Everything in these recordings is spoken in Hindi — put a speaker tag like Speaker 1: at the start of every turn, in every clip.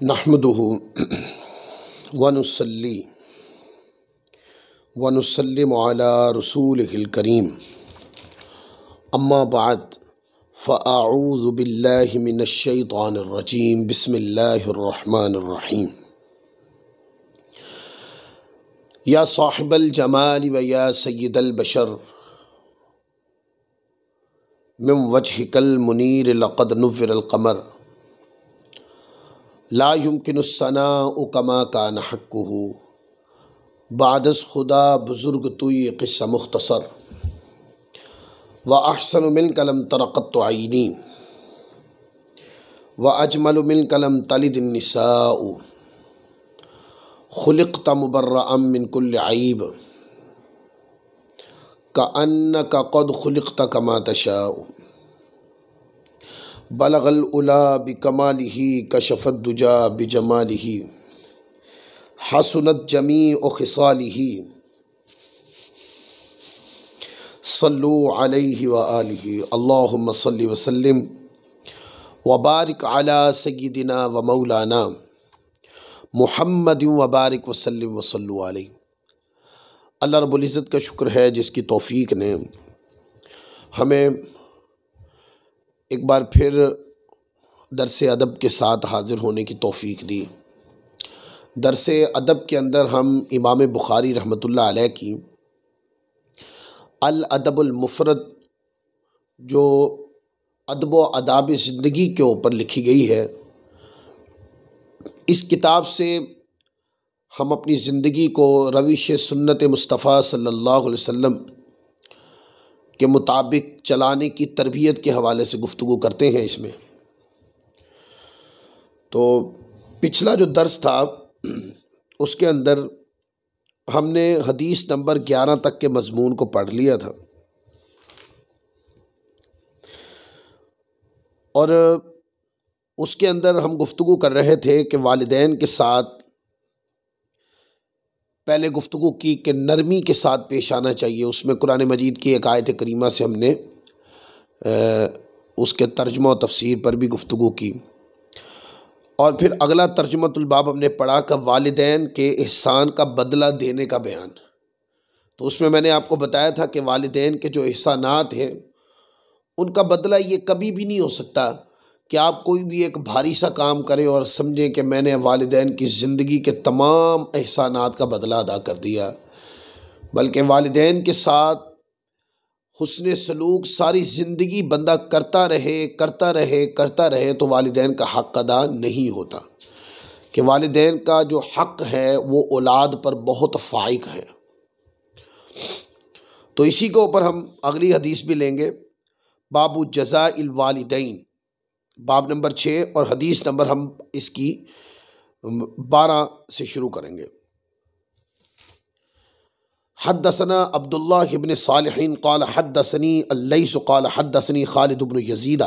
Speaker 1: नहमदुहु वनुसल्ली वनुसल्लिमु अला रसूलिहिल करीम अम्मा बाद फ़अऊज़ु बिल्लाहि मिनश शैतानिर रजीम बिस्मिल्लाहिर रहमानिर रहीम। या साहिबल जमाल व या सय्यदल बशर मिन वजहिकल मुनीर लक़द नुव्विरल क़मर ला युमकिनुस सनाउ कमा कान हक़्क़ुहु बादस खुदा बुज़ुर्ग तुई क़िस्सा मुख़्तसर व अहसनु मिनका लम तरा क़त्तु ऐनी व अजमलु मिनका लम तलिद निसाउ खुलिक़्त मुबर्रअम मिन कुल्लि ऐब कअन्नका क़द खुलिक़्त कमा तशाउ बलगल उला बिकमालिही कशफ़त दुजा बिजमालिही हसनत जमीउ खिसालिही सल्लु अलैहि व आलिहि अल्लाहुम्मा सल्लि व सल्लिम व बारिक अला सय्यिदिना व मौलाना मुहम्मदिन व बारिक व सल्लिम व सल्लु अलैहि। अल्लाह रब्बुल इज़्ज़त का शुक्र है जिसकी तौफ़ीक ने हमें एक बार फिर दरसे अदब के साथ हाज़िर होने की तौफ़ीक दी। दरसे अदब के अंदर हम इमाम बुखारी रहमतुल्लाह अलैह की अल अदबुल मुफ़रद जो अदब व आदाब ज़िंदगी के ऊपर लिखी गई है, इस किताब से हम अपनी ज़िंदगी को रविश सुन्नत मुस्तफ़ा सल्लल्लाहु अलैहि वसल्लम के मुताबिक चलाने की तरबियत के हवाले से गुफ्तगू करते हैं। इसमें तो पिछला जो दर्स था उसके अंदर हमने हदीस नंबर 11 तक के मज़मून को पढ़ लिया था और उसके अंदर हम गुफ्तगू कर रहे थे कि वालिदैन के साथ पहले गुफ्तगू की कि नरमी के साथ पेश आना चाहिए। उसमें कुरान मजीद की एक आयत करीमा से हमने उसके तर्जुमा और तफसीर पर भी गुफ्तगू की और फिर अगला तर्जुमतुल बाब हमने पढ़ा कि वालिदैन के एहसान का बदला देने का बयान। तो उसमें मैंने आपको बताया था कि वालिदैन के जो एहसानात हैं उनका बदला ये कभी भी नहीं हो सकता कि आप कोई भी एक भारी सा काम करें और समझें कि मैंने वालिदैन की ज़िंदगी के तमाम एहसानात का बदला अदा कर दिया, बल्कि वालिदैन के साथ हुस्न सलूक सारी ज़िंदगी बंदा करता रहे तो वालिदैन का हक़ अदा नहीं होता। कि वालिदैन का जो हक़ है वो औलाद पर बहुत फ़ाइक है। तो इसी के ऊपर हम अगली हदीस भी लेंगे। बाबू जज़ाइल वालिदैन, बाब नंबर 6 और हदीस नंबर हम इसकी 12 से शुरू करेंगे। हद्दसना अब्दुल्लाह इब्न सालिहीन क़ाल हद्दसनी अल्लैस क़ाल हद्दसनी खालिद इब्न यज़ीद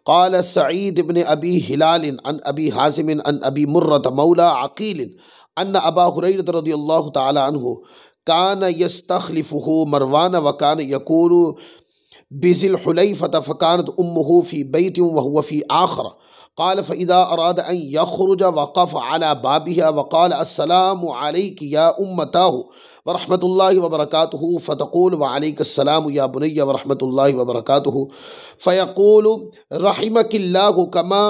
Speaker 1: क़ाल सईद इब्न अबी हिलाल अन अबी हाज़िम अन अबी मुर्रत मौला अक़ील अन्न अबा हुरैरह रज़ियल्लाहु तआला अन्हु कान यस्तख़लिफ़ुहु मरवान व कान यक़ूलु बिज़िल हुलैफ़त फ़कानत उम्मुहु फ़ी बैतिन व हुवा फ़ी आख़र क़ाल फ़इज़ा अराद अन यख़रुज वक़फ़ अला बाबिहा व क़ाल अस्सलामु अलैकि या उम्मताहु व रहमतुल्लाहि व बरकातुहु फ़तक़ूल व अलैकस्सलाम या बुनय्या व रहमतुल्लाहि व बरकातुहु फ़यक़ूलु रहिमकिल्लाहु कमा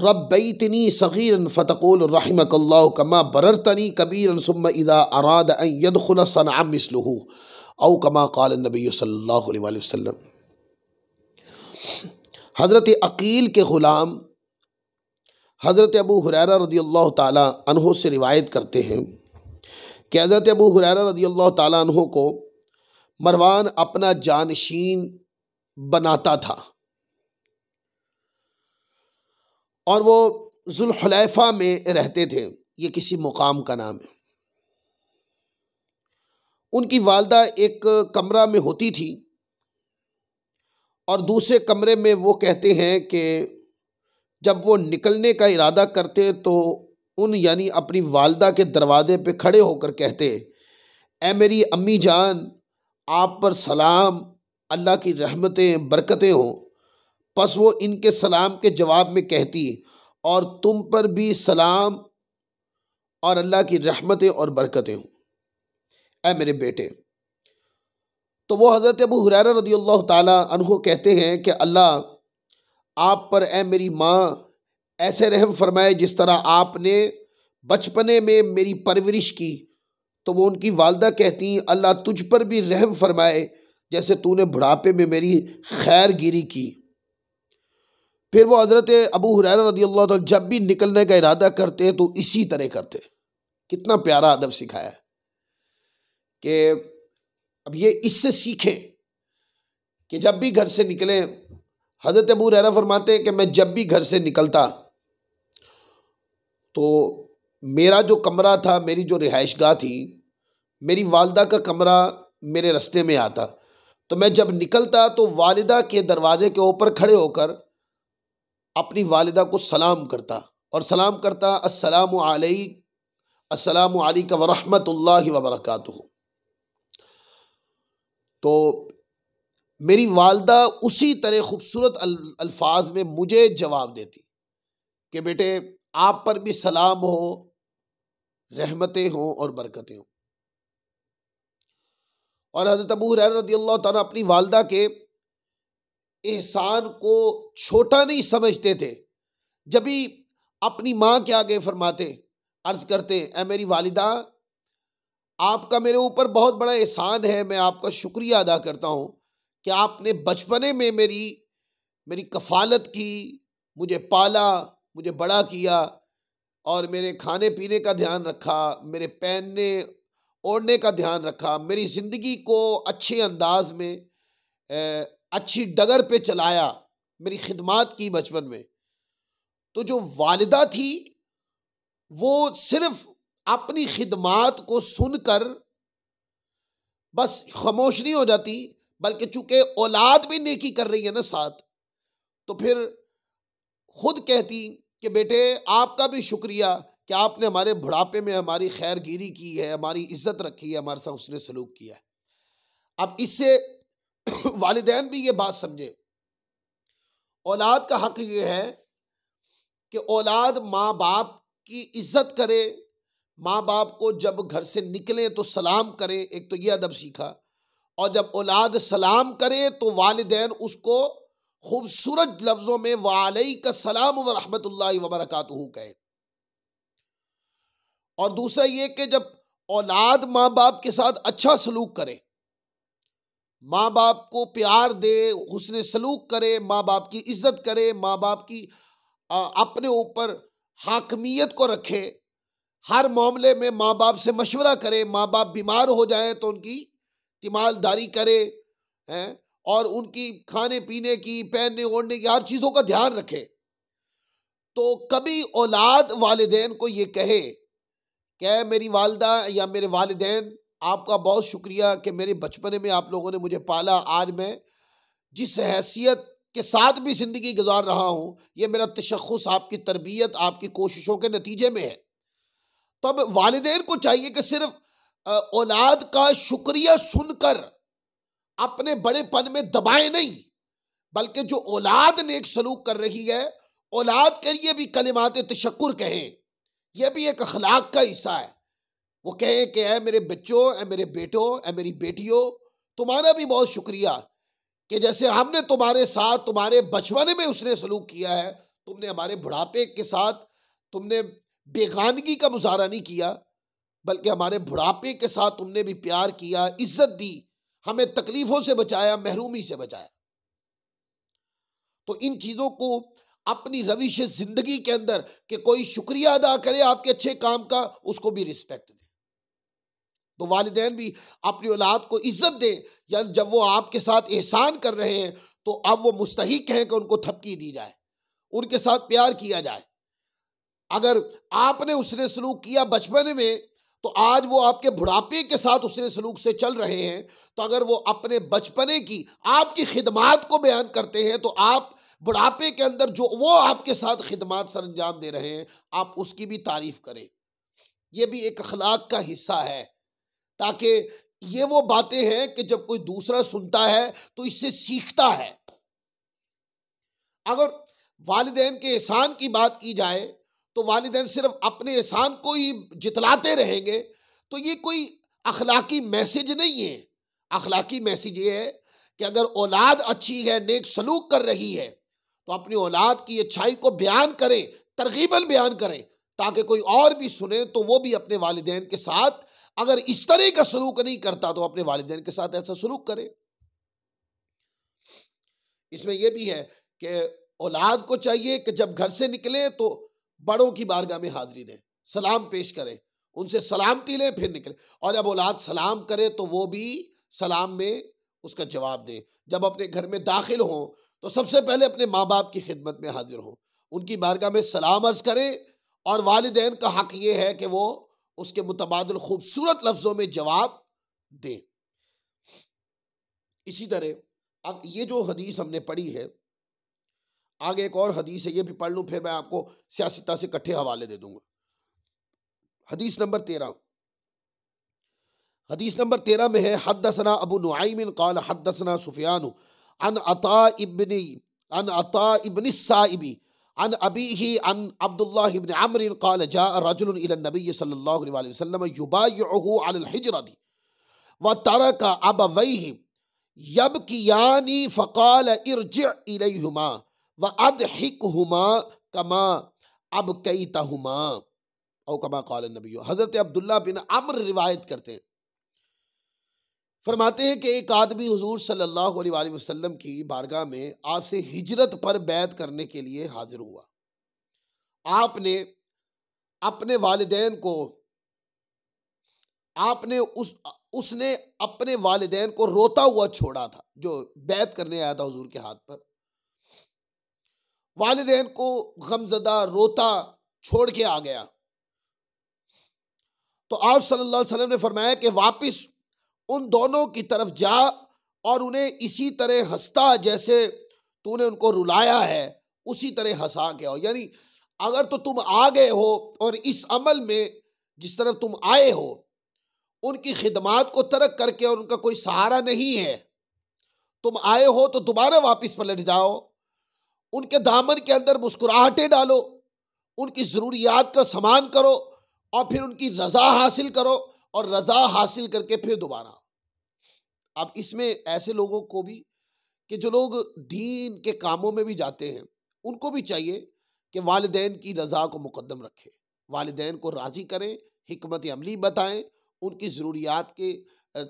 Speaker 1: रब्बैतनी सग़ीरन फ़तक़ूल रहिमकल्लाहु कमा बररतनी कबीरन सुम्मा इज़ा अराद अन यदख़ुल सनअ मिस्लुहु औ कमा क़ाल नबी सल्लल्लाहु अलैहि वसल्लम। हज़रत अक़ील के ग़ुलाम हज़रत अबू हुरैरा रज़ियल्लाहु ताला अन्हु से रिवायत करते हैं कि हज़रत अबू हुरैरा रज़ियल्लाहु ताला अन्हु को मरवान अपना जानशीन बनाता था और वो ज़ुल्हुलैफ़ा में रहते थे। ये किसी मुकाम का नाम है। उनकी वालदा एक कमरा में होती थी और दूसरे कमरे में वो कहते हैं कि जब वो निकलने का इरादा करते तो उन यानी अपनी वालदा के दरवाज़े पे खड़े होकर कहते, ए मेरी अम्मी जान, आप पर सलाम, अल्लाह की रहमतें बरकतें हों। बस वो इनके सलाम के जवाब में कहती, और तुम पर भी सलाम और अल्लाह की रहमतें और बरकतें हों, ऐ मेरे बेटे। तो वो हज़रत अबू हुरैरा रज़ियल्लाहु ताला अन्हु कहते हैं कि अल्लाह आप पर, ऐ मेरी माँ, ऐसे रहम फरमाए जिस तरह आपने बचपने में मेरी परवरिश की। तो वो उनकी वालदा कहती, अल्लाह तुझ पर भी रहम फरमाए जैसे तूने बुढ़ापे में मेरी खैर गिरी की। फिर वो हज़रत अबू हुरैरा रज़ियल्लाहु ताला जब भी निकलने का इरादा करते तो इसी तरह करते। कितना प्यारा अदब सिखाया है कि अब ये इससे सीखें कि जब भी घर से निकले। हज़रत अबू हुरैरा फरमाते हैं कि मैं जब भी घर से निकलता तो मेरा जो कमरा था, मेरी जो रिहाइशगाह थी, मेरी वालदा का कमरा मेरे रास्ते में आता। तो मैं जब निकलता तो वालिदा के दरवाजे के ऊपर खड़े होकर अपनी वालिदा को सलाम करता और सलाम करता, अस्सलामु अलैका व रहमतुल्लाहि व बरकातुहू। तो मेरी वालदा उसी तरह खूबसूरत अल्फाज में मुझे जवाब देती कि बेटे आप पर भी सलाम हो, रहमतें हों और बरकतें हों। और हज़रत अबू हुरैरा रज़ियल्लाहु ताला अपनी वालदा के एहसान को छोटा नहीं समझते थे। जब भी अपनी माँ के आगे फरमाते, अर्ज करते, ऐ मेरी वालिदा, आपका मेरे ऊपर बहुत बड़ा एहसान है, मैं आपका शुक्रिया अदा करता हूँ कि आपने बचपने में मेरी कफ़ालत की, मुझे पाला, मुझे बड़ा किया और मेरे खाने पीने का ध्यान रखा, मेरे पहनने ओढ़ने का ध्यान रखा, मेरी ज़िंदगी को अच्छे अंदाज में अच्छी डगर पे चलाया, मेरी खिदमत की बचपन में। तो जो वालिदा थी वो सिर्फ अपनी खिदमत को सुनकर बस खामोश नहीं हो जाती, बल्कि चूंकि औलाद भी नेकी कर रही है ना साथ, तो फिर खुद कहती कि बेटे आपका भी शुक्रिया कि आपने हमारे बुढ़ापे में हमारी खैरगिरी की है, हमारी इज्जत रखी है, हमारे साथ उसने सलूक किया है। अब इससे वालिदैन भी ये बात समझे, औलाद का हक ये है कि औलाद माँ बाप की इज्जत करे, माँ बाप को जब घर से निकले तो सलाम करे। एक तो ये अदब सीखा। और जब औलाद सलाम करे तो वालिदैन उसको खूबसूरत लफ्जों में वालैका सलाम व रहमतुल्लाहि व बरकातुहू कहे। और दूसरा ये कि जब औलाद माँ बाप के साथ अच्छा सलूक करे, माँ बाप को प्यार दे, हुस्न सलूक करे, माँ बाप की इज्जत करे, माँ बाप की अपने ऊपर हाकमियत को रखे, हर मामले में माँ बाप से मशवरा करे, माँ बाप बीमार हो जाए तो उनकी तीमारदारी करे हैं, और उनकी खाने पीने की, पहनने ओढ़ने की हर चीज़ों का ध्यान रखे। तो कभी औलाद वालिदैन को ये कहे कि मेरी वालदा या मेरे वालिदैन आपका बहुत शुक्रिया कि मेरे बचपने में आप लोगों ने मुझे पाला, आज मैं जिस हैसियत के साथ भी ज़िंदगी गुजार रहा हूँ, ये मेरा तशख़्ख़ुस आपकी तरबियत, आपकी कोशिशों के नतीजे में है। तो अब वालिदैन को चाहिए कि सिर्फ औलाद का शुक्रिया सुनकर अपने बड़ेपन में दबाए नहीं, बल्कि जो औलाद नेक सलूक कर रही है, औलाद के लिए भी कलिमात तशक्कुर कहें। यह भी एक अखलाक का हिस्सा है। वो कहें कि ऐ मेरे बच्चों, ऐ मेरे बेटों, ऐ मेरी बेटियों, तुम्हारा भी बहुत शुक्रिया कि जैसे हमने तुम्हारे साथ तुम्हारे बचपने में उसने सलूक किया है, तुमने हमारे बुढ़ापे के साथ तुमने बेगानगी का मुजाहरा नहीं किया, बल्कि हमारे बुढ़ापे के साथ तुमने भी प्यार किया, इज्जत दी, हमें तकलीफों से बचाया, महरूमी से बचाया। तो इन चीजों को अपनी रविश जिंदगी के अंदर कि कोई शुक्रिया अदा करे आपके अच्छे काम का, उसको भी रिस्पेक्ट दे। तो वालिदैन भी अपनी औलाद को इज्जत दे, या जब वो आपके साथ एहसान कर रहे हैं तो अब वो मुस्तहिक हैं कि उनको थपकी दी जाए, उनके साथ प्यार किया जाए। अगर आपने उसने सलूक किया बचपन में, तो आज वो आपके बुढ़ापे के साथ उसने सलूक से चल रहे हैं, तो अगर वो अपने बचपने की आपकी खिदमात को बयान करते हैं, तो आप बुढ़ापे के अंदर जो वो आपके साथ खिदमात सर अंजाम दे रहे हैं, आप उसकी भी तारीफ करें। ये भी एक अखलाक का हिस्सा है, ताकि ये वो बातें हैं कि जब कोई दूसरा सुनता है तो इससे सीखता है। अगर वालिदैन के एहसान की बात की जाए तो वालिदैन सिर्फ अपने एहसान को ही जितलाते रहेंगे, तो ये कोई अखलाकी मैसेज नहीं है। अखलाकी मैसेज ये है कि अगर औलाद अच्छी है, नेक सलूक कर रही है, तो अपनी औलाद की अच्छाई को बयान करें, तरगीबन बयान करें, ताकि कोई और भी सुने तो वो भी अपने वालिदैन के साथ अगर इस तरह का सलूक नहीं करता तो अपने वालिदैन के साथ ऐसा सलूक करे। इसमें यह भी है कि औलाद को चाहिए कि जब घर से निकले तो बड़ों की बारगाह में हाजिरी दें, सलाम पेश करें, उनसे सलामती लें, फिर निकले। और जब औलाद सलाम करे तो वो भी सलाम में उसका जवाब दें। जब अपने घर में दाखिल हों तो सबसे पहले अपने माँ बाप की खिदमत में हाजिर हों, उनकी बारगाह में सलाम अर्ज करें, और वालिदैन का हक ये है कि वो उसके मुतबादिल खूबसूरत लफ्जों में जवाब दें। इसी तरह अब ये जो हदीस हमने पढ़ी है, आगे एक और हदीस है, ये भी पढ़ लूं, फिर मैं आपको सियासता से इकट्ठे हवाले दे दूंगा। हदीस नंबर 13, हदीस नंबर 13 में है, हद्दसना अबू नुआइम क़ाल हद्दसना सुफयान अन अता इब्न साइबी अन अबीही अन अब्दुल्लाह इब्न अम्र क़ाल जाअ रजुलन इला नबी सल्लल्लाहु अलैहि वसल्लम युबायिउहु अलल हिजरति व तरका अबवैहि यबकियानी फ़क़ाल इरजि इलैहिमा व अदहिकहुमा कमा अबकैतहुमा औ कमा क़ाल नबी। हज़रत अब्दुल्लाह बिन अम्र रिवायत करते हैं, फरमाते हैं कि एक आदमी हुजूर सल्लल्लाहु अलैहि वसल्लम की बारगाह में आपसे हिजरत पर बैत करने के लिए हाजिर हुआ। आपने अपने वालिदैन को उसने अपने वालिदैन को रोता हुआ छोड़ा था, जो बैत करने आया था हुजूर के हाथ पर। वालिदैन को गमज़दा रोता छोड़ के आ गया, तो आप सल्लल्लाहु अलैहि वसल्लम ने फरमाया कि वापिस उन दोनों की तरफ जा और उन्हें इसी तरह हंसता जैसे तूने उनको रुलाया है, उसी तरह हंसा के आओ। यानी अगर तो तुम आ गए हो और इस अमल में जिस तरफ तुम आए हो उनकी खिदमात को तर्क करके और उनका कोई सहारा नहीं है, तुम आए हो तो दोबारा वापस पलट जाओ, उनके दामन के अंदर मुस्कुराहटें डालो, उनकी ज़रूरियात का सामान करो और फिर उनकी रज़ा हासिल करो, और रज़ा हासिल करके फिर दोबारा। अब इसमें ऐसे लोगों को भी कि जो लोग दीन के कामों में भी जाते हैं, उनको भी चाहिए कि वालिदैन की रज़ा को मुकद्दम रखें, वालिदैन को राज़ी करें, हिकमत अमली बताएं, उनकी ज़रूरियात के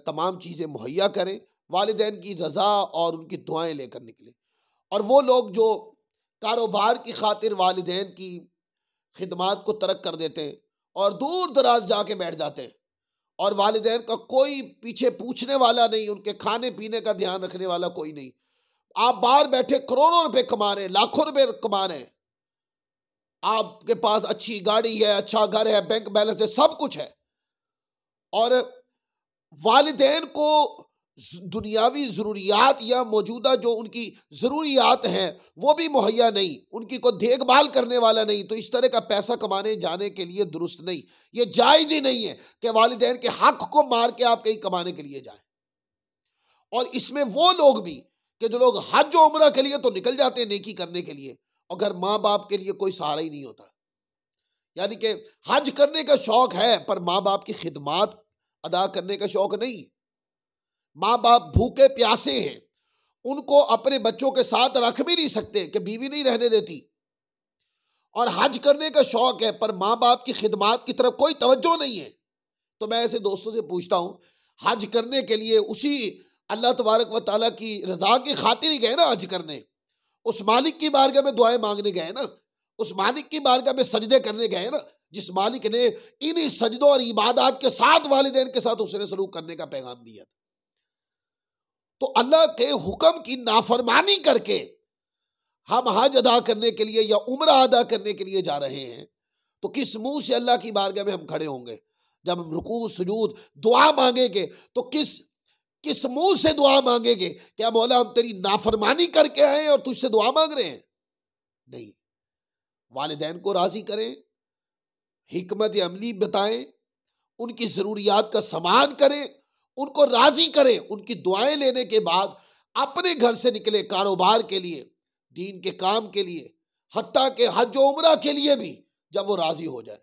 Speaker 1: तमाम चीज़ें मुहैया करें, वालिदैन की रज़ा और उनकी दुआएं लेकर निकलें। और वो लोग जो कारोबार की खातिर वालिदैन की खिदमात को तर्क कर देते हैं और दूर दराज जाके बैठ जाते हैं, और वालिदैन का कोई पीछे पूछने वाला नहीं, उनके खाने पीने का ध्यान रखने वाला कोई नहीं। आप बाहर बैठे करोड़ों रुपए कमा रहे हैं, लाखों रुपए कमा रहे हैं, आपके पास अच्छी गाड़ी है, अच्छा घर है, बैंक बैलेंस है, सब कुछ है, और वालिदैन को दुनियावी ज़रूरियात या मौजूदा जो उनकी ज़रूरियात हैं वो भी मुहैया नहीं, उनकी कोई देखभाल करने वाला नहीं, तो इस तरह का पैसा कमाने जाने के लिए दुरुस्त नहीं, ये जायज़ ही नहीं है कि वालिदैन के हक को मार के आप कहीं कमाने के लिए जाएं। और इसमें वो लोग भी कि जो लोग हज और उम्रा के लिए तो निकल जाते हैं नेकी करने के लिए, और घर माँ बाप के लिए कोई सहारा ही नहीं होता। यानी कि हज करने का शौक है पर माँ बाप की खिदमात अदा करने का शौक नहीं। माँ बाप भूखे प्यासे हैं, उनको अपने बच्चों के साथ रख भी नहीं सकते कि बीवी नहीं रहने देती, और हज करने का शौक है पर माँ बाप की खिदमात की तरफ कोई तवज्जो नहीं है। तो मैं ऐसे दोस्तों से पूछता हूँ, हज करने के लिए उसी अल्लाह तबारक व तआला की रजा की खातिर ही गए ना हज करने, उस मालिक की बारगाह में दुआएं मांगने गए ना, उस मालिक की बारगाह में सजदे करने गए ना, जिस मालिक ने इन्हीं सजदों और इबादत के साथ वालिदैन के साथ उसने सलूक करने का पैगाम दिया। तो अल्लाह के हुक्म की नाफरमानी करके हम हज अदा करने के लिए या उम्रा अदा करने के लिए जा रहे हैं, तो किस मुंह से अल्लाह की बारगाह में हम खड़े होंगे? जब हम रुकू सुजूद दुआ मांगेंगे तो किस मुंह से दुआ मांगेंगे? क्या मौला हम तेरी नाफरमानी करके आए और तुझसे दुआ मांग रहे हैं? नहीं, वालिदैन को राजी करें, हिकमत अमली बताएं, उनकी ज़रूरियात का सामान करें, उनको राजी करें, उनकी दुआएं लेने के बाद अपने घर से निकले कारोबार के लिए, दीन के काम के लिए, हत्ता के हज व उम्रा के लिए भी जब वो राजी हो जाए।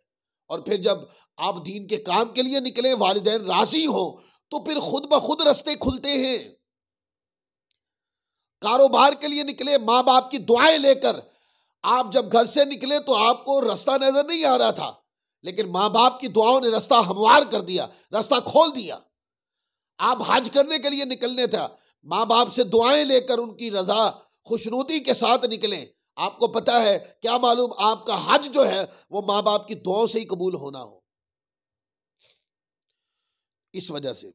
Speaker 1: और फिर जब आप दीन के काम के लिए निकले, वालिदैन राजी हो, तो फिर खुद ब खुद रास्ते खुलते हैं। कारोबार के लिए निकले, माँ बाप की दुआएं लेकर, आप जब घर से निकले तो आपको रास्ता नजर नहीं आ रहा था, लेकिन माँ बाप की दुआओं ने रास्ता हमवार कर दिया, रास्ता खोल दिया। आप हज करने के लिए निकलने था, माँ बाप से दुआएं लेकर उनकी रजा खुशनुदी के साथ निकले। आपको पता है, क्या मालूम आपका हज जो है वो माँ बाप की दुआओं से ही कबूल होना हो। इस वजह से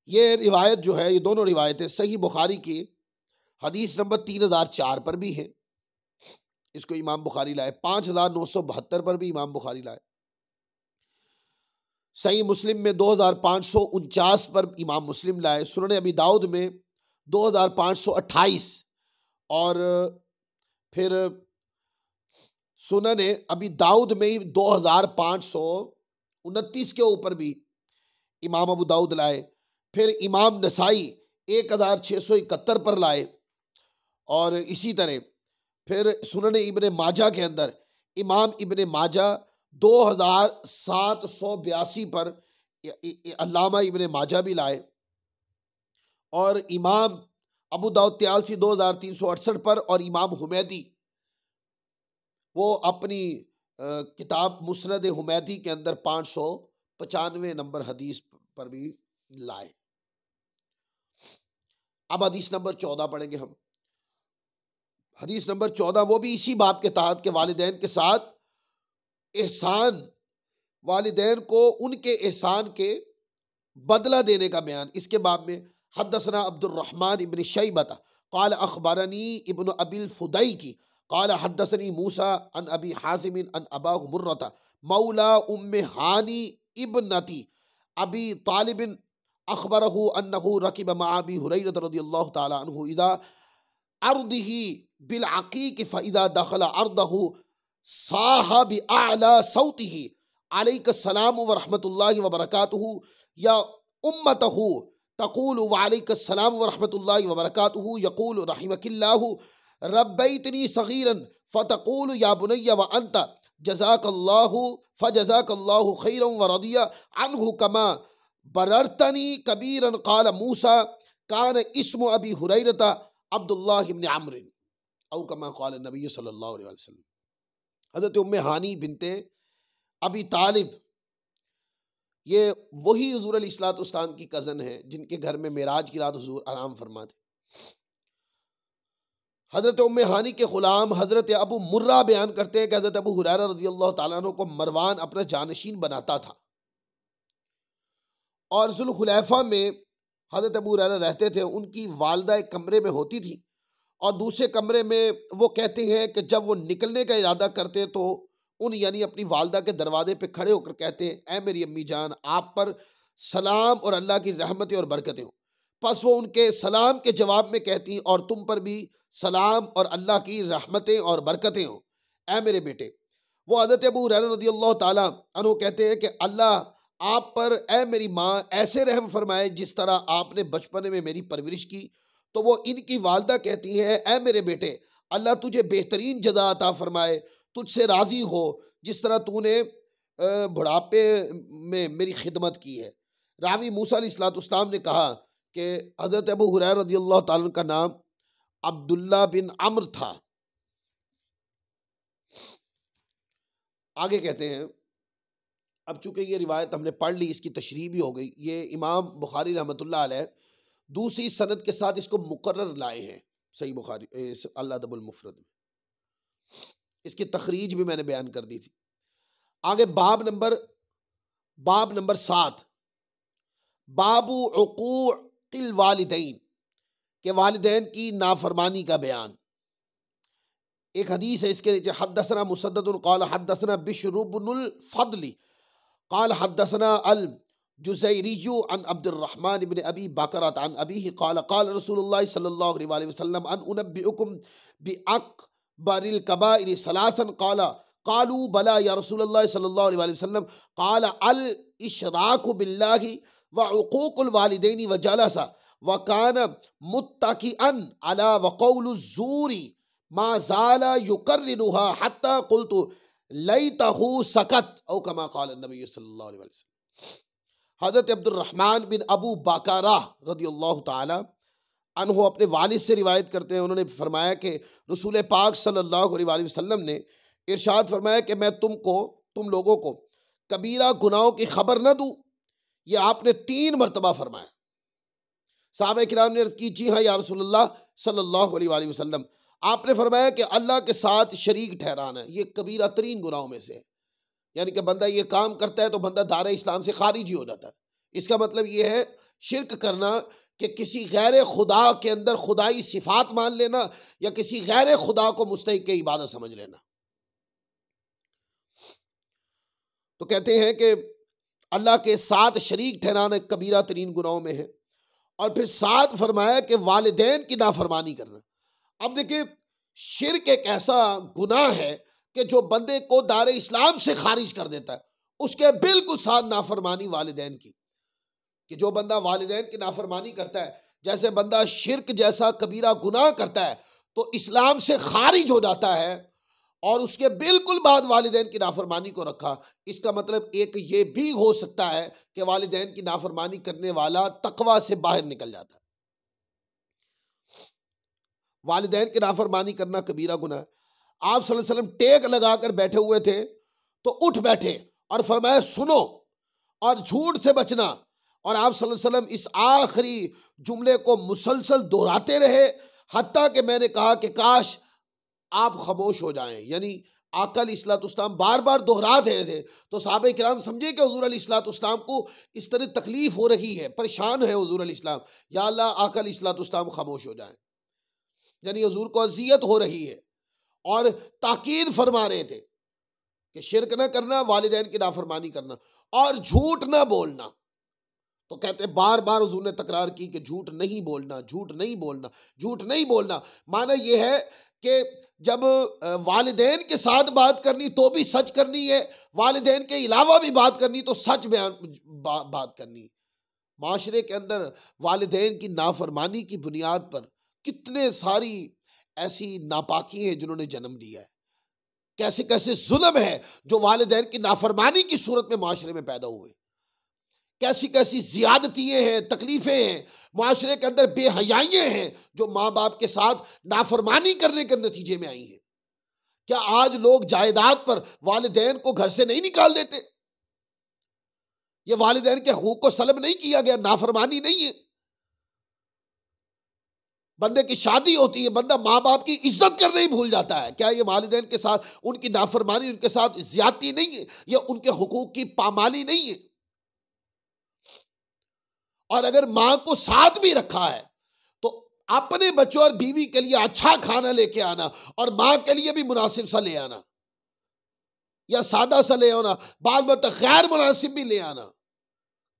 Speaker 1: ये रिवायत जो है, ये दोनों रिवायतें सही बुखारी की हदीस नंबर 3004 पर भी है, इसको इमाम बुखारी लाए। 5972 पर भी इमाम बुखारी लाए। सही मुस्लिम में 2549 पर इमाम मुस्लिम लाए। सुनन अबी दाऊद में 2528 और फिर सुनन अबी दाऊद में ही 2529 के ऊपर भी इमाम अबू दाऊद लाए। फिर इमाम नसाई 1671 पर लाए। और इसी तरह फिर सुनन इब्ने माजा के अंदर इमाम इब्ने माजा 2782 पर अल्लामा इब्ने माजा भी लाए। और इमाम अबू दाऊद तयालसी 2368 पर, और इमाम हुमैदी वो अपनी किताब मुस्नद हुमैदी के अंदर 595 नंबर हदीस पर भी लाए। अब हदीस नंबर 14 पढ़ेंगे हम। हदीस नंबर 14 वो भी इसी बाब के तहत के वालिदैन के साथ एहसान, वालिदैन को उनके एहसान के बदला देने का बयान। इसके बाब में हद्दसना अब्दुर्रहमान इब्न शैबत क़ाल अख़बरनी इब्न अबिल फुदै की क़ाल हद्दसनी मूसा अन अबी हासिम अन अबा मुर्रता मौला उम्मे हानी इब्नती अबी तालिबिन अख़बरहु अन्नहु रकिब मअ अबी हुरैरा रज़ियल्लाहु तआला अन्हु इज़ा अर्दिही बिल अक़ीक़ फ़इज़ा दख़ल अर्दहु साहा बिअअला सौतिही अलैकुस्सलाम व रहमतुल्लाहि व बरकातुहु या उम्मतहु तक़ूल व अलैकुस्सलाम व रहमतुल्लाहि व बरकातुहु यक़ूल रहिमकिल्लाहु रब्बैतनी सग़ीरन फ़तक़ूल या बुनय्या व अंत जज़ाकल्लाहु फ़जज़ाकल्लाहु खैरन व रदिया अन्हु कमा बररतनी कबीरन क़ाल मूसा कान इस्मु अबी हुरैरता अब्दुल्लाह इब्न अम्र औ कमा क़ाल नबी सल्लल्लाहु अलैहि वसल्लम। हज़रत उम्मे हानी बिनते अबी तालिब, ये वही हुज़ूर अलैहिस्सलाम की कज़न है जिनके घर में मेराज की रात हुज़ूर आराम फरमाते। हज़रत उम्मे हानी के ग़ुलाम हज़रत अबू मुर्रा बयान करते हैं कि हज़रत अबू हुरैरा रज़ियल्लाहु ताला अन्हु को मरवान अपना जानशीन बनाता था और ज़ुल्हुलैफ़ा में हज़रत अबू हुरैरा रहते थे। उनकी वालदा एक कमरे में होती थी और दूसरे कमरे में वो कहते हैं कि जब वो निकलने का इरादा करते तो उन यानी अपनी वालदा के दरवाजे पे खड़े होकर कहते हैं, ऐ मेरी अम्मी जान, आप पर सलाम और अल्लाह की रहमतें और बरकतें हों। बस वो उनके सलाम के जवाब में कहती, और तुम पर भी सलाम और अल्लाह की रहमतें और बरकतें हों ऐ मेरे बेटे। वो हज़रत अबू हुरैरा रज़ियल्लाहु ताला अन्हु कहते हैं कि अल्लाह आप पर, ऐ मेरी माँ, ऐसे रहम फरमाए जिस तरह आपने बचपन में मेरी परवरिश की। तो वो इनकी वालदा कहती है, ऐ मेरे बेटे, अल्लाह तुझे बेहतरीन जज़ा अता फरमाए, तुझसे राज़ी हो जिस तरह तूने बुढ़ापे में मेरी खिदमत की है। रावी मूसा अलैहिस्सलाम ने कहा कि हज़रत अबू हुरैरा रज़ियल्लाहु ताला का नाम अब्दुल्ला बिन अम्र था। आगे कहते हैं, अब चूंकि ये रिवायत हमने पढ़ ली, इसकी तशरीह भी हो गई। ये इमाम बुखारी रहमतुल्लाह अलैह दूसरी सनद के साथ इसको मुकर्रर लाए हैं सही बुखारी अल-अदबुल मुफ़रद में। इसकी तखरीज भी मैंने बयान कर दी थी। आगे बाब नंबर 7, बाबू उक़ूक़िल वालिदैन, के वालिदैन की नाफरमानी का बयान। एक हदीस है इसके नीचे, हद्दसना मुसद्दद क़ाल हद्दसना बिश्र इब्नुल फ़द्ल क़ाल हद्दसना अल जुज़ैरिय्यु अन अब्दुर्रहमान इब्न अबी बकरत अन अबीही क़ाल क़ाल रसूलुल्लाह सल्लल्लाहु अलैहि वसल्लम अन उनब्बिउकुम बिअकबरिल कबाइर सलासन क़ालू बला या रसूलल्लाह सल्लल्लाहु अलैहि वसल्लम क़ाल अल इशराकु बिल्लाहि व उक़ूक़ुल वालिदैन व जलसा व कान मुत्तकिअन अला व क़ौलु ज़ूरी मा ज़ाला युकर्रिरुहा हत्ता क़ुल्तु लैतहु सकत औ कमा क़ाल नबी सल्लल्लाहु अलैहि वसल्लम। हज़रत अब्दुर्रहमान बिन अबू बकरा रदियल्लाहु ताला अन्हु अपने वालिद से रिवायत करते हैं, उन्होंने फरमाया कि रसूल पाक सल्लल्लाहु अलैहि वसल्लम ने इरशाद फरमाया कि मैं तुम लोगों को कबीरा गुनाहों की खबर न दूं। ये आपने 3 मरतबा फरमाया। सहाबा किराम ने अर्ज़ की, जी हाँ या रसूलल्लाह सल्लल्लाहु अलैहि वसल्लम। आपने फरमाया कि अल्लाह के साथ शरीक ठहराना ये कबीरा तरीन गुनाहों में से है। यानी कि बंदा ये काम करता है तो बंदा दायरे इस्लाम से खारिज ही हो जाता है। इसका मतलब ये है शिर्क करना कि किसी गैर खुदा के अंदर खुदाई सिफात मान लेना या किसी गैर खुदा को मुस्तहिक के इबादत समझ लेना। तो कहते हैं कि अल्लाह के साथ शरीक ठहराना कबीरा तरीन गुनाहों में है। और फिर साथ फरमाया कि वालिदैन की नाफरमानी करना। अब देखिए, शिर्क एक ऐसा गुनाह है कि जो बंदे को दायरे इस्लाम से खारिज कर देता है। उसके बिल्कुल साथ नाफरमानी वालिदैन की, कि जो बंदा वालिदैन की नाफरमानी करता है, जैसे बंदा शिर्क जैसा कबीरा गुनाह करता है तो इस्लाम से खारिज हो जाता है, और उसके बिल्कुल बाद वालिदैन की नाफरमानी को रखा। इसका मतलब एक ये भी हो सकता है कि वालिदैन की नाफरमानी करने वाला तकवा से बाहर निकल जाता है। वालिदैन की नाफरमानी करना कबीरा गुनाह। आप सल्लल्लाहु अलैहि वसल्लम टेक लगाकर बैठे हुए थे तो उठ बैठे और फरमाया, सुनो और झूठ से बचना। और आप सल्लल्लाहु अलैहि वसल्लम इस आखिरी जुमले को मुसलसल दोहराते रहे, हत्ता कि मैंने कहा कि काश आप खामोश हो जाएं। यानी आका अलैहिस्सलाम बार बार दोहरा दे रहे थे तो सहाबा किराम समझे कि हुजूर अलैहिस्सलाम को इस तरह तकलीफ हो रही है, परेशान है हुजूर अलैहिस्सलाम, या अल्लाह आका अलैहिस्सलाम खामोश हो जाएं। यानी हुजूर को अजियत हो रही है और ताकीद फरमा रहे थे कि शिर्क ना करना, वालिदैन की नाफरमानी करना और झूठ ना बोलना। तो कहते बार बार हुजूर ने तकरार की कि झूठ नहीं बोलना, झूठ नहीं बोलना, झूठ नहीं बोलना। माना यह है कि जब वालिदैन के साथ बात करनी तो भी सच करनी है, वालिदैन के अलावा भी बात करनी तो सच बात करनी। माशरे के अंदर वालिदैन की नाफरमानी की बुनियाद पर कितने सारी ऐसी नापाकी हैं जिन्होंने जन्म लिया है, कैसे कैसे जुल्म है जो वालिदैन की नाफरमानी की सूरत में माशरे में पैदा हुए, कैसी कैसी जियादतियाँ हैं, तकलीफें हैं, माशरे के अंदर बेहयाइयाँ हैं जो माँ बाप के साथ नाफरमानी करने के नतीजे में आई हैं। क्या आज लोग जायदाद पर वालिदैन को घर से नहीं निकाल देते? ये वालिदैन के हकूक को सलब नहीं किया गया, नाफरमानी नहीं है। बंदे की शादी होती है, बंदा माँ बाप की इज्जत करना ही भूल जाता है। क्या ये वालिदैन के साथ उनकी नाफरमानी, उनके साथ ज्यादती नहीं है, या उनके हुकूक की पामाली नहीं है? और अगर माँ को साथ भी रखा है तो अपने बच्चों और बीवी के लिए अच्छा खाना लेके आना और माँ के लिए भी मुनासिब सा ले आना, या सादा सा ले आना, बाद में गैर मुनासिब भी ले आना।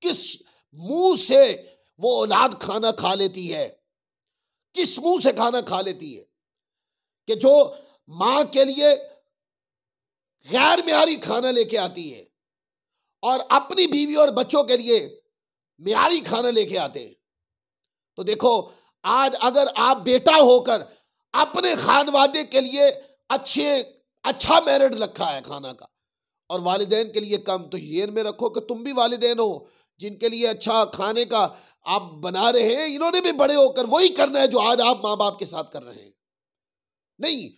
Speaker 1: किस मुंह से वो औलाद खाना खा लेती है, किस मुंह से खाना खा लेती है कि जो मां के लिए गैर मियारी खाना लेके आती है और अपनी बीवी और बच्चों के लिए मियारी खाना लेके आते हैं। तो देखो, आज अगर आप बेटा होकर अपने खानवादे के लिए अच्छा मेरिट रखा है खाना का और वालिदैन के लिए कम, तो ये में रखो कि तुम भी वालिदैन हो जिनके लिए अच्छा खाने का आप बना रहे हैं। इन्होंने भी बड़े होकर वही करना है जो आज आप माँ बाप के साथ कर रहे हैं। नहीं,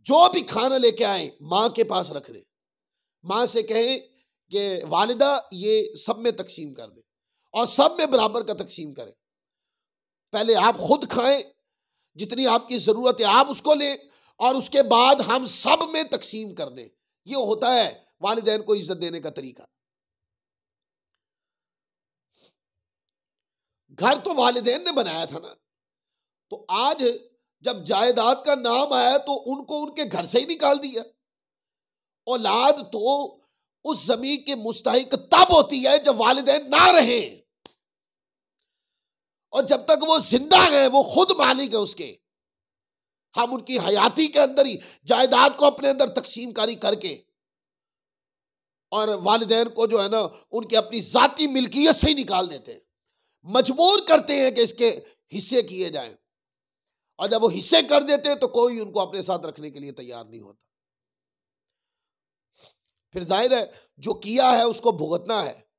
Speaker 1: जो भी खाना लेके आए माँ के पास रख दे, माँ से कहें कि वालिदा ये सब में तकसीम कर दे और सब में बराबर का तकसीम करें। पहले आप खुद खाएं, जितनी आपकी जरूरत है आप उसको लें, और उसके बाद हम सब में तकसीम कर दें। ये होता है वालिदैन को इज्जत देने का तरीका। घर तो वालिदैन ने बनाया था ना, तो आज जब जायदाद का नाम आया तो उनको उनके घर से ही निकाल दिया। औलाद तो उस जमीन के मुस्तहिक तब होती है जब वालिदैन ना रहे, और जब तक वो जिंदा है वो खुद मालिक है उसके। हम उनकी हयाती के अंदर ही जायदाद को अपने अंदर तकसीमकारी करके और वालिदैन को जो है ना उनके अपनी जाती मिल्कियत से ही निकाल देते हैं, मजबूर करते हैं कि इसके हिस्से किए जाएं। और जब वो हिस्से कर देते तो कोई उनको अपने साथ रखने के लिए तैयार नहीं होता। फिर जाहिर है जो किया है उसको भुगतना है।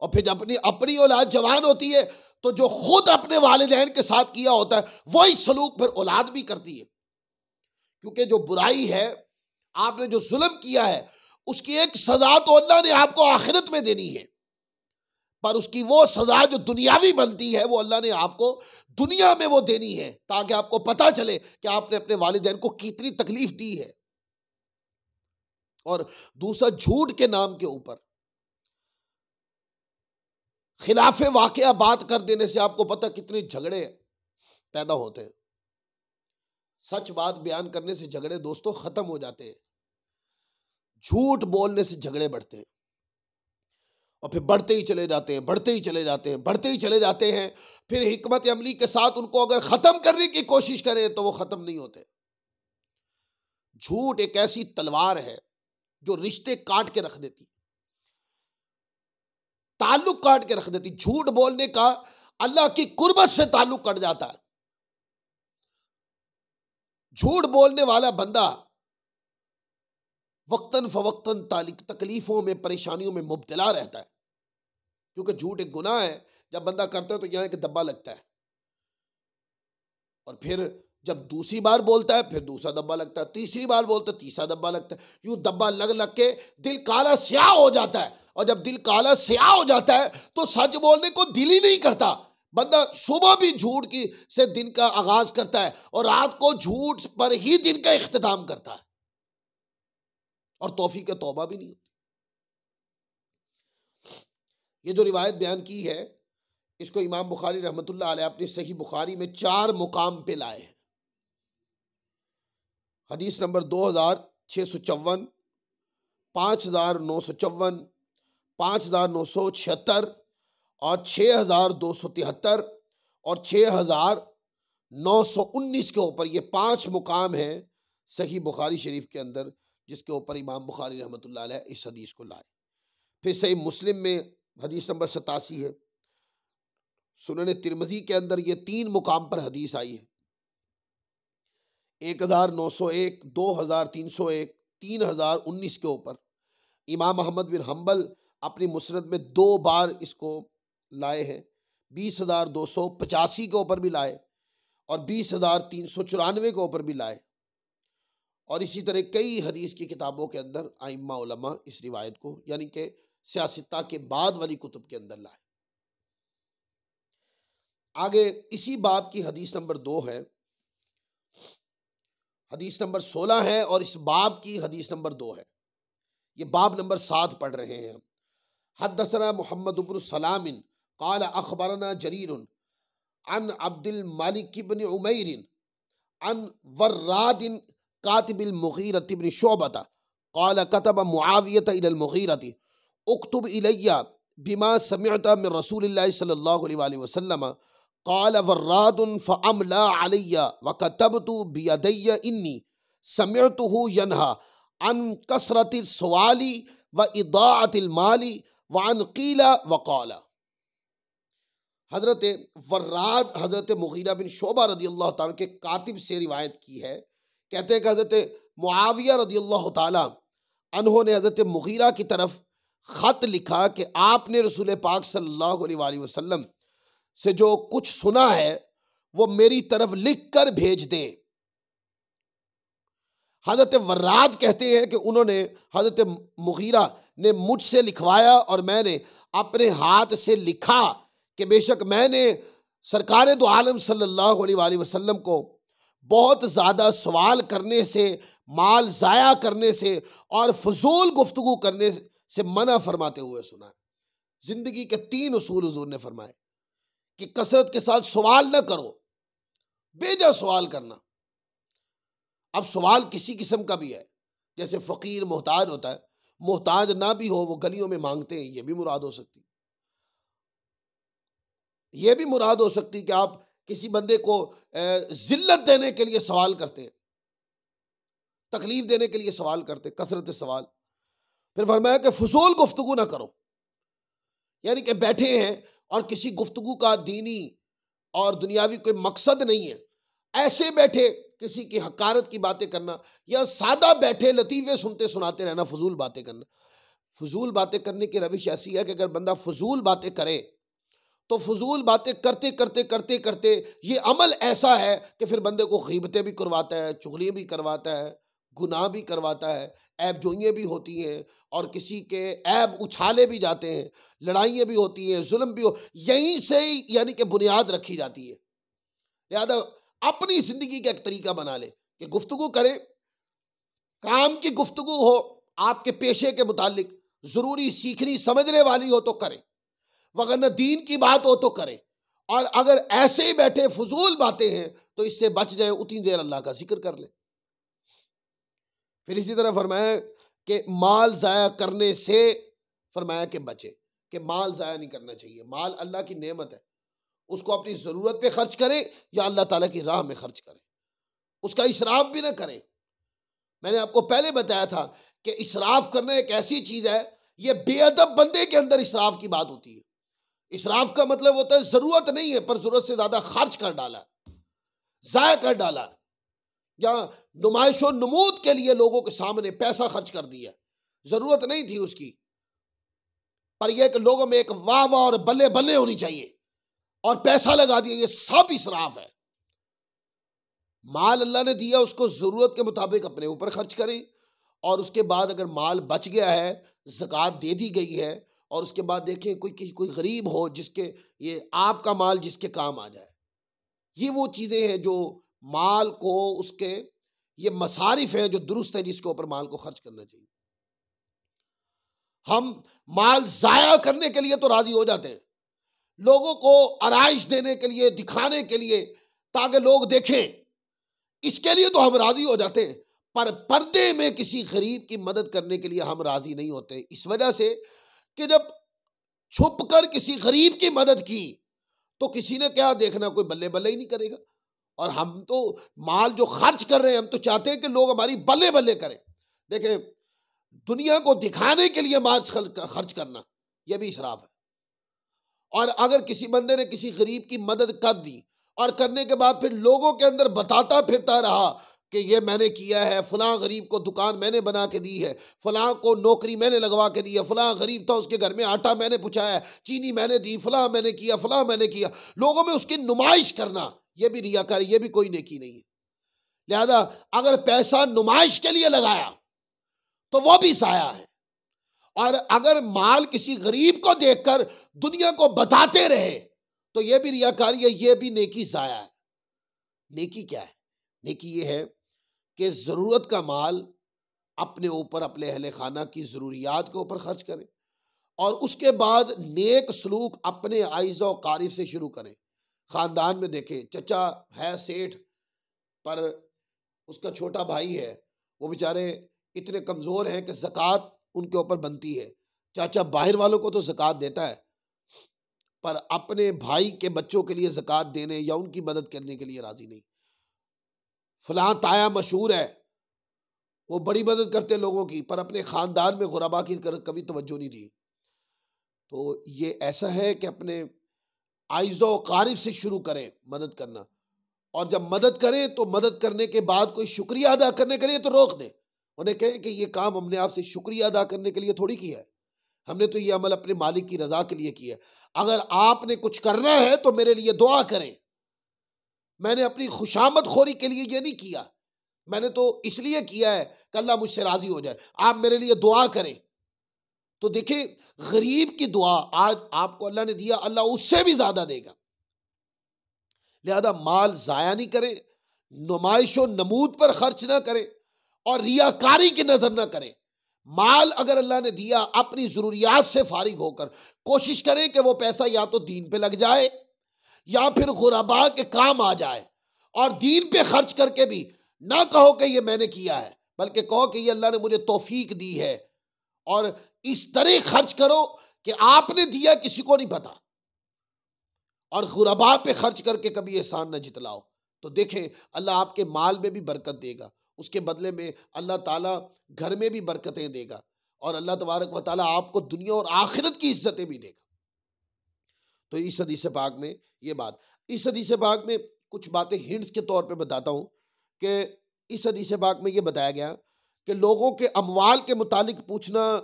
Speaker 1: और फिर अपनी अपनी औलाद जवान होती है तो जो खुद अपने वालिदैन के साथ किया होता है वही सलूक फिर औलाद भी करती है। क्योंकि जो बुराई है, आपने जो जुल्म किया है, उसकी एक सजा तो अल्लाह ने आपको आखिरत में देनी है, पर उसकी वो सजा जो दुनियावी बनती है वो अल्लाह ने आपको दुनिया में वो देनी है, ताकि आपको पता चले कि आपने अपने वालिदैन को कितनी तकलीफ दी है। और दूसरा, झूठ के नाम के ऊपर खिलाफे वाकया बात कर देने से आपको पता कितने झगड़े पैदा होते हैं। सच बात बयान करने से झगड़े दोस्तों खत्म हो जाते हैं, झूठ बोलने से झगड़े बढ़ते हैं और फिर बढ़ते ही चले जाते हैं, बढ़ते ही चले जाते हैं, बढ़ते ही चले जाते हैं। फिर हिकमत अमली के साथ उनको अगर खत्म करने की कोशिश करें तो वो खत्म नहीं होते। झूठ एक ऐसी तलवार है जो रिश्ते काट के रख देती, ताल्लुक काट के रख देती। झूठ बोलने का अल्लाह की कुर्बत से ताल्लुक कट जाता है। झूठ बोलने वाला बंदा वक्तन फवक्तन तकलीफों में, परेशानियों में मुब्तला रहता है, क्योंकि झूठ एक गुनाह है। जब बंदा करता है तो यहां एक दब्बा लगता है, और फिर जब दूसरी बार बोलता है फिर दूसरा दब्बा लगता है, तीसरी बार बोलता है तीसरा दब्बा लगता है। यूं दब्बा लग लग के दिल काला स्याह हो जाता है, और जब दिल काला स्याह हो जाता है तो सच बोलने को दिल ही नहीं करता। बंदा सुबह भी झूठ की से दिन का आगाज करता है और रात को झूठ पर ही दिन का इख्तिताम करता है, और तौफीक तौबा भी नहीं होती। ये जो रिवायत बयान की है, इसको इमाम बुखारी रहमतुल्लाह अलैह अपनी सही बुखारी में 4 मुकाम पे लाए हैं। हदीस नंबर 2654, 5954, 5976 और 6273 और 6919 के ऊपर ये 5 मुकाम हैं सही बुखारी शरीफ के अंदर, जिसके ऊपर इमाम बुखारी रहमतुल्लाह अलैह इस हदीस को लाए। फिर सही मुस्लिम में हदीस नंबर 87 है। सुनन तिरमिज़ी के अंदर ये 3 मुकाम पर हदीस आई है, 1901, 2301, 3019 के ऊपर। इमाम अहमद बिन हम्बल अपनी मुस्नद में 2 बार इसको लाए हैं, 20,285 के ऊपर भी लाए और 20,394 के ऊपर भी लाए। और इसी तरह कई हदीस की किताबों के अंदर आइम्मा उलमा इस रिवायत को, यानी कि सियासता के बाद वाली कुतुब के अंदर लाए। आगे इसी बाब की हदीस नंबर 2 है, हदीस नंबर 16 है, और इस बाब की हदीस नंबर 2 है। ये बाब नंबर 7 पढ़ रहे हैं हम। हद्दसना मुहम्मद इब्न सलामिन क़ाल अख़बरना जरीरुन अन अब्दुल मालिक इब्न उमैर अन वर्रादिन कातिबिल मुगीरा इब्न शुअबा क़ाल कतब मुआविया इलल मुगीरा उक्तुब इलैया बिमा समिअत मिन रसूलिल्लाहि सल्लल्लाहु अलैहि वसल्लम क़ाल वर्रादुन फ़अमला अलैया व कतबतु बियदैया इन्नी समिअतुहु यन्हा अन कसरतिल सवाली व इदाअतिल माली व अन क़ीला व क़ाला। हज़रत वर्राद हज़रत मुगीरा बिन शोबा रदियल्लाहु ताला के कातिब से रिवायत की है। कहते हैं कि हज़रत मुआविया रदियल्लाहु ताला अन्हो ने हज़रत मुगीरा की तरफ ख़त लिखा कि आपने रसूल पाक सल्लल्लाहु अलैहि वसल्लम से जो कुछ सुना है वो मेरी तरफ लिख कर भेज दें। हज़रत वर्राद कहते हैं कि उन्होंने हज़रत मुगीरा ने मुझसे लिखवाया और मैंने अपने हाथ से लिखा कि बेशक मैंने सरकार दो आलम सल्लल्लाहु अलैहि वसल्लम को बहुत ज़्यादा सवाल करने से, माल ज़ाया करने से और फजूल गुफ्तगू करने से मना फरमाते हुए सुना है। ज़िंदगी के 3 उसूल हुज़ूर ने फरमाए कि कसरत के साथ सवाल न करो, बेजा सवाल करना। अब सवाल किसी किस्म का भी है, जैसे फ़कीर मोहताज होता है, मोहताज ना भी हो वो गलियों में मांगते हैं, ये भी मुराद हो सकती। ये भी मुराद हो सकती कि आप किसी बंदे को जिल्लत देने के लिए सवाल करते हैं, तकलीफ देने के लिए सवाल करते, कसरत सवाल। फिर फरमाया कि फजूल गुफ्तगू ना करो, यानी कि बैठे हैं और किसी गुफ्तगू का दीनी और दुनियावी कोई मकसद नहीं है, ऐसे बैठे किसी की हकारत की बातें करना, या सादा बैठे लतीफ़े सुनते सुनाते रहना, फजूल बातें करना। फजूल बातें करने की रविश ऐसी है कि अगर बंदा फजूल बातें करे तो फजूल बातें करते करते करते करते ये अमल ऐसा है कि फिर बंदे को गीबतें भी करवाता है, चुगलियाँ भी करवाता है, गुनाह भी करवाता है, ऐब जोइयाँ भी होती हैं और किसी के ऐब उछाले भी जाते हैं, लड़ाइयाँ भी होती हैं, जुल्म भी हो, यहीं से ही यानी कि बुनियाद रखी जाती है। लिहाजा अपनी जिंदगी का एक तरीका बना ले कि गुफ्तगू करें, काम की गुफ्तगू हो, आपके पेशे के मुतालिक जरूरी सीखनी समझने वाली हो तो करें, वगरना दीन की बात हो तो करें। और अगर ऐसे ही बैठे फजूल बातें हैं तो इससे बच जाए, उतनी देर अल्लाह का जिक्र कर ले। फिर इसी तरह फरमाया कि माल जाया करने से फरमाया कि बचे, कि माल जाया नहीं करना चाहिए। माल अल्लाह की नेमत है, उसको अपनी ज़रूरत पे खर्च करें या अल्लाह ताला की राह में खर्च करें, उसका इसराफ भी ना करें। मैंने आपको पहले बताया था कि इसराफ करना एक ऐसी चीज़ है, ये बेअदब बंदे के अंदर इसराफ की बात होती है। इसराफ का मतलब होता है ज़रूरत नहीं है पर ज़रूरत से ज़्यादा खर्च कर डाला, ज़ाया कर डाला, या नुमाइश और नमूद के लिए लोगों के सामने पैसा खर्च कर दिया, ज़रूरत नहीं थी उसकी, पर यह कि लोगों में एक वाह वाह और बल्ले बल्ले होनी चाहिए और पैसा लगा दिया, ये सब इसराफ है। माल अल्लाह ने दिया, उसको ज़रूरत के मुताबिक अपने ऊपर खर्च करें, और उसके बाद अगर माल बच गया है, ज़कात दे दी गई है, और उसके बाद देखें कोई गरीब हो जिसके ये आपका माल जिसके काम आ जाए। ये वो चीज़ें हैं जो माल को उसके ये मसारिफ हैं जो दुरुस्त है, जिसके ऊपर माल को खर्च करना चाहिए। हम माल ज़ाया करने के लिए तो राज़ी हो जाते हैं, लोगों को आराइश देने के लिए, दिखाने के लिए, ताकि लोग देखें, इसके लिए तो हम राज़ी हो जाते हैं, पर पर्दे में किसी गरीब की मदद करने के लिए हम राज़ी नहीं होते। इस वजह से कि जब छुप कर किसी गरीब की मदद की तो किसी ने क्या देखना, कोई बल्ले बल्ले ही नहीं करेगा। और हम तो माल जो खर्च कर रहे हैं, हम तो चाहते हैं कि लोग हमारी बल्ले बल्ले करें। देखें, दुनिया को दिखाने के लिए माल खर्च करना यह भी इसराफ है। और अगर किसी बंदे ने किसी गरीब की मदद कर दी और करने के बाद फिर लोगों के अंदर बताता फिरता रहा कि ये मैंने किया है, फलां गरीब को दुकान मैंने बना के दी है, फलां को नौकरी मैंने लगवा के दी है, फलां गरीब था उसके घर में आटा मैंने पहुंचाया, चीनी मैंने दी, फलां मैंने किया, फलां मैंने किया, लोगों में उसकी नुमाइश करना, यह भी रियाकारी, यह भी कोई नेकी नहीं है। लिहाजा अगर पैसा नुमाइश के लिए लगाया तो वह भी साया है, और अगर माल किसी गरीब को देखकर दुनिया को बताते रहे तो यह भी रियाकारी है, यह भी नेकी ज़ाया है। नेकी क्या है? नेकी यह है कि ज़रूरत का माल अपने ऊपर, अपने अहले खाना की ज़रूरियात के ऊपर खर्च करें, और उसके बाद नेक सलूक अपने आइज़ा और क़ारिब से शुरू करें। ख़ानदान में देखें, चचा है सेठ, पर उसका छोटा भाई है, वो बेचारे इतने कमज़ोर हैं कि ज़कात उनके ऊपर बनती है। चाचा बाहर वालों को तो ज़कात देता है, पर अपने भाई के बच्चों के लिए ज़कात देने या उनकी मदद करने के लिए राज़ी नहीं। फलां ताया मशहूर है, वो बड़ी मदद करते लोगों की, पर अपने ख़ानदान में गुरबा की कभी तवज्जो नहीं दी। तो ये ऐसा है कि अपने आइज़ो क़ारिब से शुरू करें मदद करना, और जब मदद करें तो मदद करने के बाद कोई शुक्रिया अदा करने के लिए तो रोक दें। उन्हें कहें कि ये काम हमने आपसे शुक्रिया अदा करने के लिए थोड़ी किया है, हमने तो ये अमल अपने मालिक की रज़ा के लिए किया है। अगर आपने कुछ करना है तो मेरे लिए दुआ करें, मैंने अपनी खुशामद खोरी के लिए ये नहीं किया, मैंने तो इसलिए किया है कि अल्लाह मुझसे राज़ी हो जाए, आप मेरे लिए दुआ करें। तो देखिए, गरीब की दुआ आज आपको अल्लाह ने दिया, अल्लाह उससे भी ज़्यादा देगा। लिहाजा माल ज़ाया नहीं करें, नुमाइश और नमूद पर खर्च ना करें, और रियाकारी की नज़र ना करें। माल अगर अल्लाह ने दिया, अपनी ज़रूरियात से फारिग होकर कोशिश करें कि वो पैसा या तो दीन पे लग जाए या फिर गुरबा के काम आ जाए, और दीन पे खर्च करके भी ना कहो कि ये मैंने किया है, बल्कि कहो कि ये अल्लाह ने मुझे तौफीक दी है, और इस तरह खर्च करो कि आपने दिया किसी को नहीं पता, और गुरबा पे खर्च करके कभी एहसान न जितलाओ। तो देखें, अल्लाह आपके माल में भी बरकत देगा, उसके बदले में अल्लाह ताला घर में भी बरकतें देगा, और अल्लाह तबारक व ताला आपको दुनिया और आखिरत की इज्जतें भी देगा। तो इस हदीस पाक में ये बात, इस हदीस पाक में कुछ बातें हिंट्स के तौर पे बताता हूँ कि इस हदीस पाक में ये बताया गया कि लोगों के अमवाल के मुतालिक पूछना,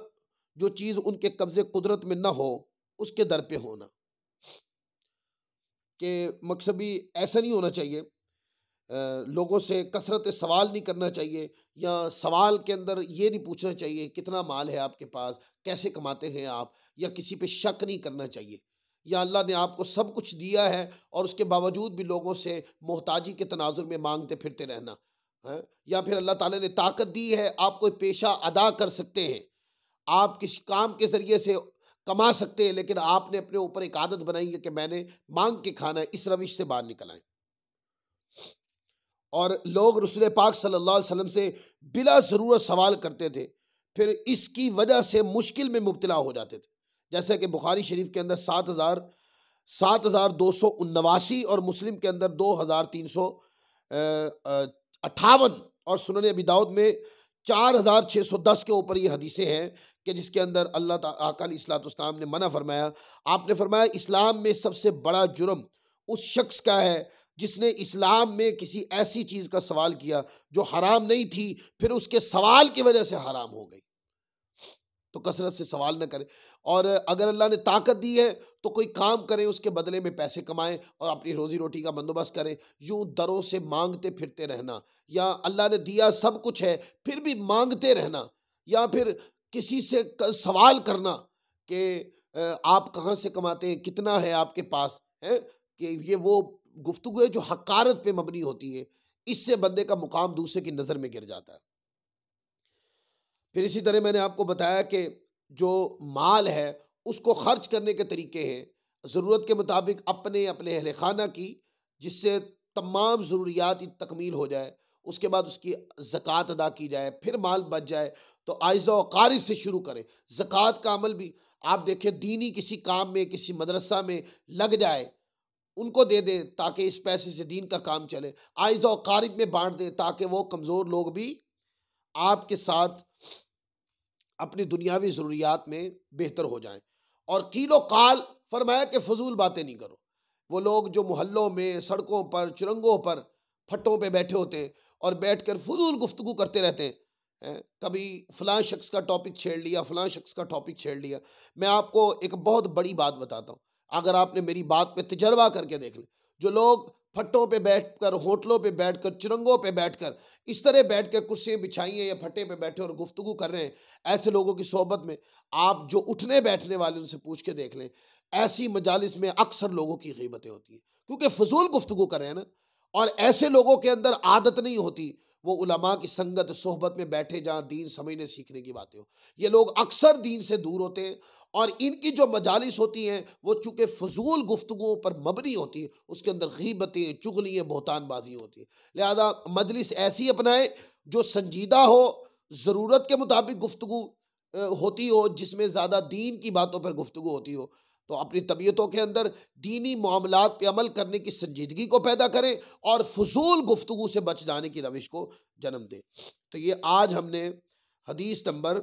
Speaker 1: जो चीज़ उनके कब्ज़े कुदरत में ना हो उसके दर पे होना, कि मकसद भी ऐसा नहीं होना चाहिए। लोगों से कसरत सवाल नहीं करना चाहिए, या सवाल के अंदर ये नहीं पूछना चाहिए कितना माल है आपके पास, कैसे कमाते हैं आप, या किसी पे शक नहीं करना चाहिए। या अल्लाह ने आपको सब कुछ दिया है और उसके बावजूद भी लोगों से मोहताजी के तनाजुर में मांगते फिरते रहना है। या फिर अल्लाह ताला ने ताकत दी है, आप कोई पेशा अदा कर सकते हैं, आप किसी काम के ज़रिए से कमा सकते हैं, लेकिन आपने अपने ऊपर एक आदत बनाई है कि मैंने मांग के खाना है, इस रविश से बाहर निकल आए। और लोग रसूल पाक सल्लल्लाहु अलैहि वसल्लम से बिला ज़रूरत सवाल करते थे, फिर इसकी वजह से मुश्किल में मुब्तला हो जाते थे। जैसे कि बुखारी शरीफ के अंदर 7,279 और मुस्लिम के अंदर 2,358 और सुनन अबी दाऊद में 4,610 के ऊपर ये हदीसें हैं कि जिसके अंदर अल्लाह आका अलैहिस्सलाम ने मना फरमाया। आपने फरमाया इस्लाम में सबसे बड़ा जुर्म उस शख्स का है जिसने इस्लाम में किसी ऐसी चीज़ का सवाल किया जो हराम नहीं थी, फिर उसके सवाल की वजह से हराम हो गई। तो कसरत से सवाल न करें, और अगर अल्लाह ने ताकत दी है तो कोई काम करें, उसके बदले में पैसे कमाएं और अपनी रोज़ी रोटी का बंदोबस्त करें। यूँ दरों से मांगते फिरते रहना, या अल्लाह ने दिया सब कुछ है फिर भी मांगते रहना, या फिर किसी से सवाल करना कि आप कहाँ से कमाते हैं, कितना है आपके पास, है कि ये वो गुफ्तगू है जो हकारत पे मबनी होती है। इससे बंदे का मुकाम दूसरे की नज़र में गिर जाता है। फिर इसी तरह मैंने आपको बताया कि जो माल है उसको खर्च करने के तरीके हैं, ज़रूरत के मुताबिक अपने अपने अहल खाना की, जिससे तमाम ज़रूरियात की तकमील हो जाए। उसके बाद उसकी ज़कात अदा की जाए, फिर माल बच जाए तो आइज़ा व क़ारिब से शुरू करें। ज़कात का अमल भी आप देखें, दीनी किसी काम में, किसी मदरसा में लग जाए, उनको दे दें ताकि इस पैसे से दीन का काम चले। आइज़ा व क़ारिब में बांट दें ताकि वो कमज़ोर लोग भी आपके साथ अपनी दुनियावी ज़रूरियात में बेहतर हो जाएं। और कीलो काल फरमाया कि फजूल बातें नहीं करो। वो लोग जो मोहल्लों में, सड़कों पर, चुरंगों पर, फट्टों पे बैठे होते हैं और बैठकर फजूल गुफ्तगू करते रहते हैं, कभी फलां शख्स का टॉपिक छेड़ लिया, फलां शख्स का टॉपिक छेड़ लिया। मैं आपको एक बहुत बड़ी बात बताता हूँ, अगर आपने मेरी बात पे तजर्बा करके देख ले, जो लोग फट्टों पे बैठकर, होटलों पे बैठकर, चुरंगों पे बैठकर, इस तरह बैठकर कुर्सियाँ बिछाई हैं या फट्टे पे बैठे और गुफ्तगू कर रहे हैं, ऐसे लोगों की सोहबत में आप जो उठने बैठने वाले उनसे पूछ के देख लें, ऐसी मजालिस में अक्सर लोगों की गीबतें होती हैं, क्योंकि फजूल गुफ्तगू कर रहे हैं ना। और ऐसे लोगों के अंदर आदत नहीं होती वो उलमा की संगत सोहबत में बैठे जहाँ दीन समझने सीखने की बातें हो। ये लोग अक्सर दीन से दूर होते हैं, और इनकी जो मजालिस होती हैं वो चूँकि फजूल गुफ्तगुओं पर मबनी होती है, उसके अंदर गीबतें, चुगलियाँ, बहतानबाजी होती है। लिहाजा मजलिस ऐसी अपनाए जो संजीदा हो, ज़रूरत के मुताबिक गुफ्तगू होती हो, जिसमें ज़्यादा दीन की बातों पर गुफ्तगू होती हो। तो अपनी तबीयतों के अंदर दीनी मामलात पे अमल करने की संजीदगी को पैदा करें और फजूल गुफ्तगू से बच जाने की रविश को जन्म दें। तो ये आज हमने हदीस नंबर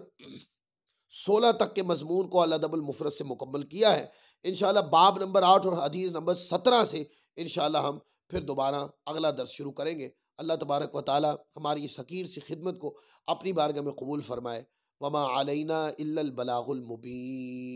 Speaker 1: 16 तक के मजमून को अल-अदबुल मुफ़रद से मुकम्मल किया है। इंशाअल्लाह बाब नंबर 8 और हदीस नंबर 17 से इंशाअल्लाह हम फिर दोबारा अगला दर्स शुरू करेंगे। अल्लाह तबारक व तआला हमारी इस हकीर सी खिदमत को अपनी बारगाह में कबूल फरमाए। वमा अलैना इल्लल बलागुल मुबीन।